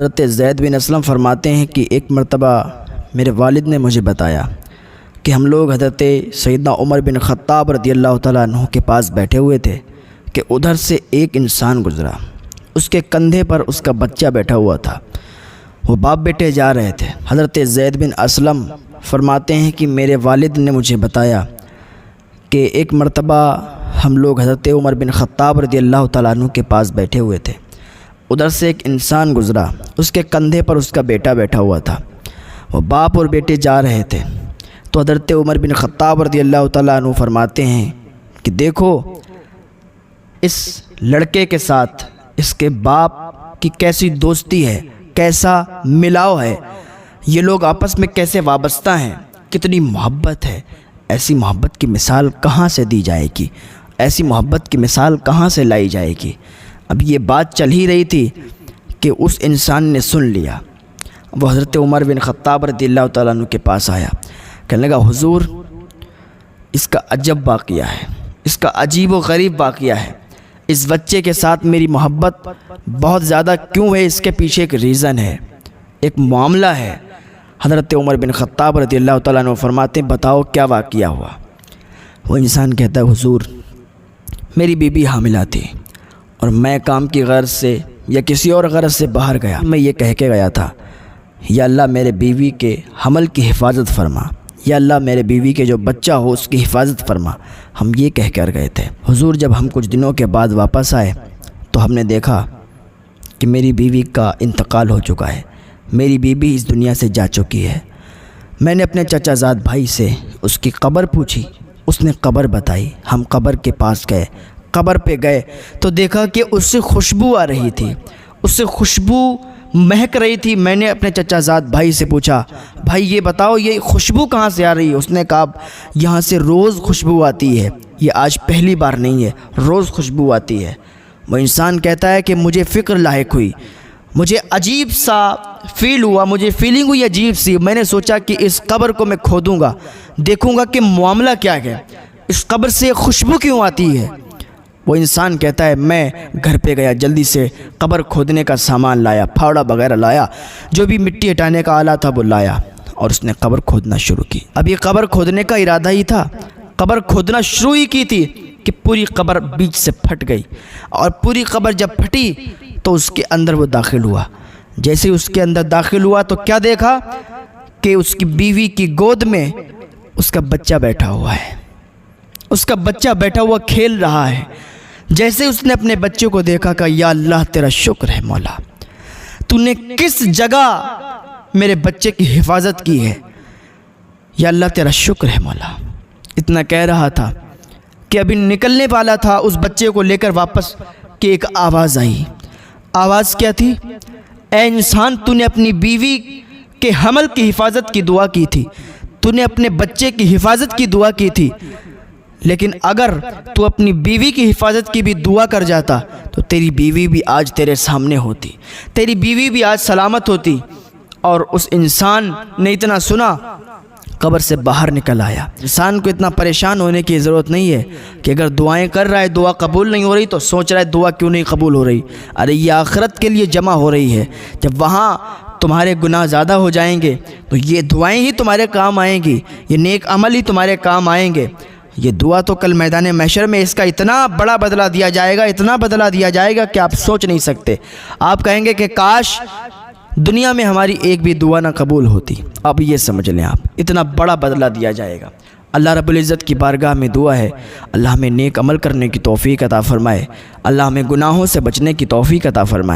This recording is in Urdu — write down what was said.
حضرت زید بن اسلم فرماتے ہیں کہ ایک مرتبہ میرے والد نے مجھے بتایا کہ ہم لوگ حضرت سیدنا عمر بن خطاب رضی اللہ تعالیٰ عنہ کے پاس بیٹھے ہوئے تھے کہ ادھر سے ایک انسان گزرا، اس کے کندھے پر اس کا بچہ بیٹھا ہوا تھا، وہ باپ بیٹے جا رہے تھے۔ حضرت زید بن اسلم فرماتے ہیں کہ میرے والد نے مجھے بتایا کہ ایک مرتبہ ہم لوگ حضرت عمر بن خطاب رضی اللہ تعالیٰ عنہ کے پاس بیٹھے ہوئے تھے، ادھر سے ایک انسان گزرا، اس کے کندھے پر اس کا بیٹا بیٹھا ہوا تھا، وہ باپ اور بیٹے جا رہے تھے۔ تو حضرت عمر بن خطاب رضی اللہ تعالیٰ عنہ فرماتے ہیں کہ دیکھو اس لڑکے کے ساتھ اس کے باپ کی کیسی دوستی ہے، کیسا ملاؤ ہے، یہ لوگ آپس میں کیسے وابستہ ہیں، کتنی محبت ہے۔ ایسی محبت کی مثال کہاں سے دی جائے گی، ایسی محبت کی مثال کہاں سے لائی جائے گی۔ اب یہ بات چل ہی رہی تھی کہ اس انسان نے سن لیا، وہ حضرت عمر بن خطاب رضی اللہ تعالیٰ عنہ کے پاس آیا، کہنے لگا حضور اس کا عجب واقعہ ہے، اس کا عجیب و غریب واقعہ ہے، اس بچے کے ساتھ میری محبت بہت زیادہ کیوں ہے، اس کے پیچھے ایک ریزن ہے، ایک معاملہ ہے۔ حضرت عمر بن خطاب رضی اللہ تعالیٰ عنہ فرماتے ہیں بتاؤ کیا واقعہ ہوا۔ وہ انسان کہتا ہے حضور میری بیوی حاملہ تھی اور میں کام کی غرض سے یا کسی اور غرض سے باہر گیا، میں یہ کہہ کے گیا تھا یا اللہ میرے بیوی کے حمل کی حفاظت فرما، یا اللہ میرے بیوی کے جو بچہ ہو اس کی حفاظت فرما، ہم یہ کہہ کر گئے تھے۔ حضور جب ہم کچھ دنوں کے بعد واپس آئے تو ہم نے دیکھا کہ میری بیوی کا انتقال ہو چکا ہے، میری بیوی اس دنیا سے جا چکی ہے۔ میں نے اپنے چچا زاد بھائی سے اس کی قبر پوچھی، اس نے قبر بتائی، ہم قبر کے پاس گئے، قبر پہ گئے تو دیکھا کہ اس سے خوشبو آ رہی تھی، اس سے خوشبو مہک رہی تھی۔ میں نے اپنے چچا زاد بھائی سے پوچھا بھائی یہ بتاؤ یہ خوشبو کہاں سے آ رہی ہے؟ اس نے کہا یہاں سے روز خوشبو آتی ہے، یہ آج پہلی بار نہیں ہے، روز خوشبو آتی ہے۔ وہ انسان کہتا ہے کہ مجھے فکر لاحق ہوئی، مجھے عجیب سا فیل ہوا، مجھے فیلنگ ہوئی عجیب سی۔ میں نے سوچا کہ اس قبر کو میں کھودوں گا، دیکھوں گا کہ معاملہ کیا ہے، اس قبر سے خوشبو کیوں آتی ہے۔ وہ انسان کہتا ہے میں گھر پہ گیا، جلدی سے قبر کھودنے کا سامان لایا، پھاوڑا وغیرہ لایا، جو بھی مٹی ہٹانے کا آلہ تھا وہ لایا اور اس نے قبر کھودنا شروع کی۔ اب یہ قبر کھودنے کا ارادہ ہی تھا، قبر کھودنا شروع ہی کی تھی کہ پوری قبر بیچ سے پھٹ گئی، اور پوری قبر جب پھٹی تو اس کے اندر وہ داخل ہوا۔ جیسے اس کے اندر داخل ہوا تو کیا دیکھا کہ اس کی بیوی کی گود میں اس کا بچہ بیٹھا ہوا ہے، اس کا بچہ بیٹھا ہوا کھیل رہا ہے۔ جیسے اس نے اپنے بچے کو دیکھا کہ یا اللہ تیرا شکر ہے مولا، تو نے کس جگہ میرے بچے کی حفاظت کی ہے، یا اللہ تیرا شکر ہے مولا۔ اتنا کہہ رہا تھا کہ ابھی نکلنے والا تھا اس بچے کو لے کر واپس کہ ایک آواز آئی۔ آواز کیا تھی؟ اے انسان تو نے اپنی بیوی کے حمل کی حفاظت کی دعا کی تھی، تو نے اپنے بچے کی حفاظت کی دعا کی تھی، لیکن اگر تو اپنی بیوی کی حفاظت کی بھی دعا کر جاتا تو تیری بیوی بھی آج تیرے سامنے ہوتی، تیری بیوی بھی آج سلامت ہوتی۔ اور اس انسان نے اتنا سنا، قبر سے باہر نکل آیا۔ انسان کو اتنا پریشان ہونے کی ضرورت نہیں ہے کہ اگر دعائیں کر رہا ہے دعا قبول نہیں ہو رہی تو سوچ رہا ہے دعا کیوں نہیں قبول ہو رہی۔ ارے یہ آخرت کے لیے جمع ہو رہی ہے، جب وہاں تمہارے گناہ زیادہ ہو جائیں گے تو یہ دعائیں ہی تمہارے کام آئیں گی، یہ نیک عمل ہی تمہارے کام آئیں گے۔ یہ دعا تو کل میدان محشر میں اس کا اتنا بڑا بدلہ دیا جائے گا، اتنا بدلہ دیا جائے گا کہ آپ سوچ نہیں سکتے۔ آپ کہیں گے کہ کاش دنیا میں ہماری ایک بھی دعا نہ قبول ہوتی۔ اب یہ سمجھ لیں آپ، اتنا بڑا بدلہ دیا جائے گا۔ اللہ رب العزت کی بارگاہ میں دعا ہے اللہ ہمیں نیک عمل کرنے کی توفیق عطا فرمائے، اللہ ہمیں گناہوں سے بچنے کی توفیق عطا فرمائے۔